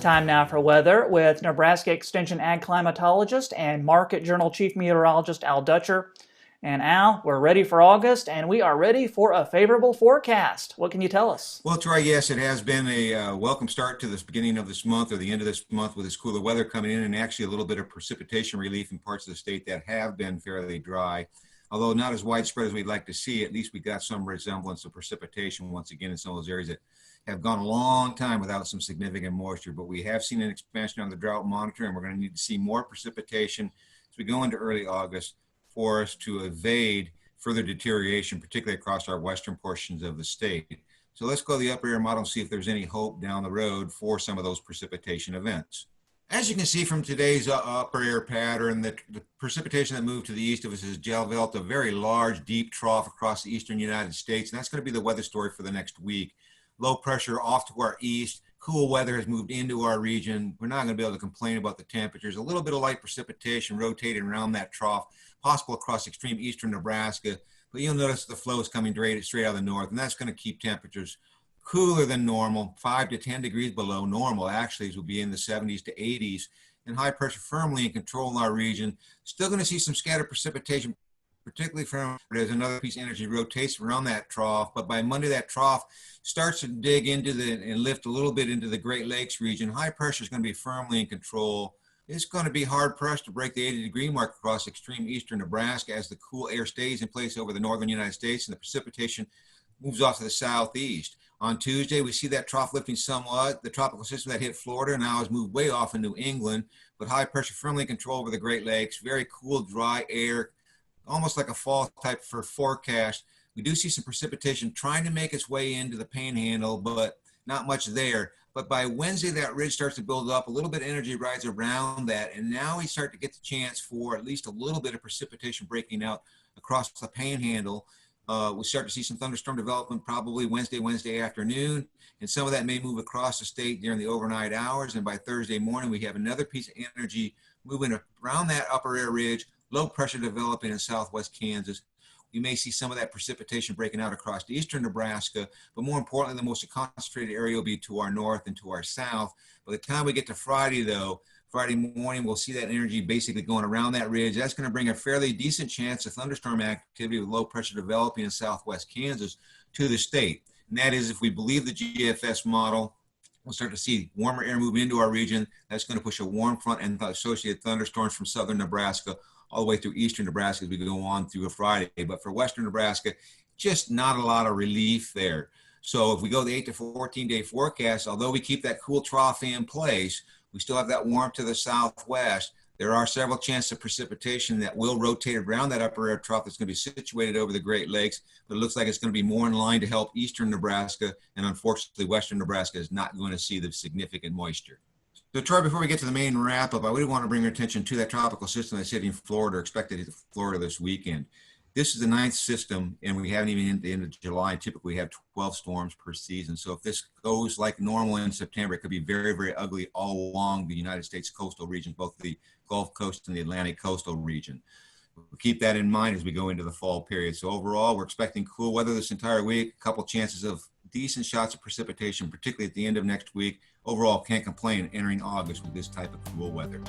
time now for weather with Nebraska Extension Ag Climatologist and Market Journal Chief Meteorologist Al Dutcher. And Al, we're ready for August, and we are ready for a favorable forecast. What can you tell us? Well, Troy, yes, it has been a welcome start to this beginning of this month or the end of this month with this cooler weather coming in and actually a little bit of precipitation relief in parts of the state that have been fairly dry. Although not as widespread as we'd like to see, at least we got some resemblance of precipitation once again in some of those areas that have gone a long time without some significant moisture. But we have seen an expansion on the drought monitor, and we're going to need to see more precipitation as we go into early August for us to evade further deterioration, particularly across our western portions of the state. So let's go to the upper air model and see if there's any hope down the road for some of those precipitation events. As you can see from today's upper air pattern, the precipitation that moved to the east of us has developed a very large, deep trough across the eastern United States, and that's going to be the weather story for the next week. Low pressure off to our east, cool weather has moved into our region. We're not going to be able to complain about the temperatures. A little bit of light precipitation rotating around that trough, possible across extreme eastern Nebraska, but you'll notice the flow is coming straight out of the north, and that's going to keep temperatures cooler than normal, 5 to 10 degrees below normal. Actually, it will be in the 70s to 80s, and high pressure firmly in control in our region. Still going to see some scattered precipitation, particularly from as another piece of energy rotates around that trough. But by Monday, that trough starts to dig into and lift a little bit into the Great Lakes region. High pressure is going to be firmly in control. It's going to be hard pressed to break the 80-degree mark across extreme eastern Nebraska as the cool air stays in place over the northern United States and the precipitation moves off to the southeast. On Tuesday, we see that trough lifting somewhat. The tropical system that hit Florida now has moved way off in New England, but high pressure firmly in control over the Great Lakes. Very cool, dry air, almost like a fall type for forecast. We do see some precipitation trying to make its way into the panhandle, but not much there. But by Wednesday, that ridge starts to build up. A little bit of energy rides around that, and now we start to get the chance for at least a little bit of precipitation breaking out across the panhandle. We start to see some thunderstorm development probably Wednesday afternoon, and some of that may move across the state during the overnight hours. And by Thursday morning, we have another piece of energy moving around that upper air ridge, low pressure developing in southwest Kansas. We may see some of that precipitation breaking out across eastern Nebraska, but more importantly, the most concentrated area will be to our north and to our south. By the time we get to Friday, though, Friday morning, we'll see that energy basically going around that ridge. That's going to bring a fairly decent chance of thunderstorm activity with low pressure developing in southwest Kansas to the state. And that is, if we believe the GFS model, we'll start to see warmer air move into our region. That's going to push a warm front and associated thunderstorms from southern Nebraska all the way through eastern Nebraska as we go on through a Friday. But for western Nebraska, just not a lot of relief there. So if we go the 8 to 14 day forecast, although we keep that cool trough in place, we still have that warmth to the southwest. There are several chances of precipitation that will rotate around that upper air trough that's going to be situated over the Great Lakes, but it looks like it's going to be more in line to help eastern Nebraska, and unfortunately, western Nebraska is not going to see the significant moisture. So, Troy, before we get to the main wrap-up, I really want to bring your attention to that tropical system that's hitting Florida, or expected to hit Florida this weekend. This is the 9th system, and we haven't even hit the end of July. Typically, we have 12 storms per season. So if this goes like normal in September, it could be very, very ugly all along the United States coastal regions, both the Gulf Coast and the Atlantic coastal region. We'll keep that in mind as we go into the fall period. So overall, we're expecting cool weather this entire week, a couple chances of decent shots of precipitation, particularly at the end of next week. Overall, can't complain entering August with this type of cool weather.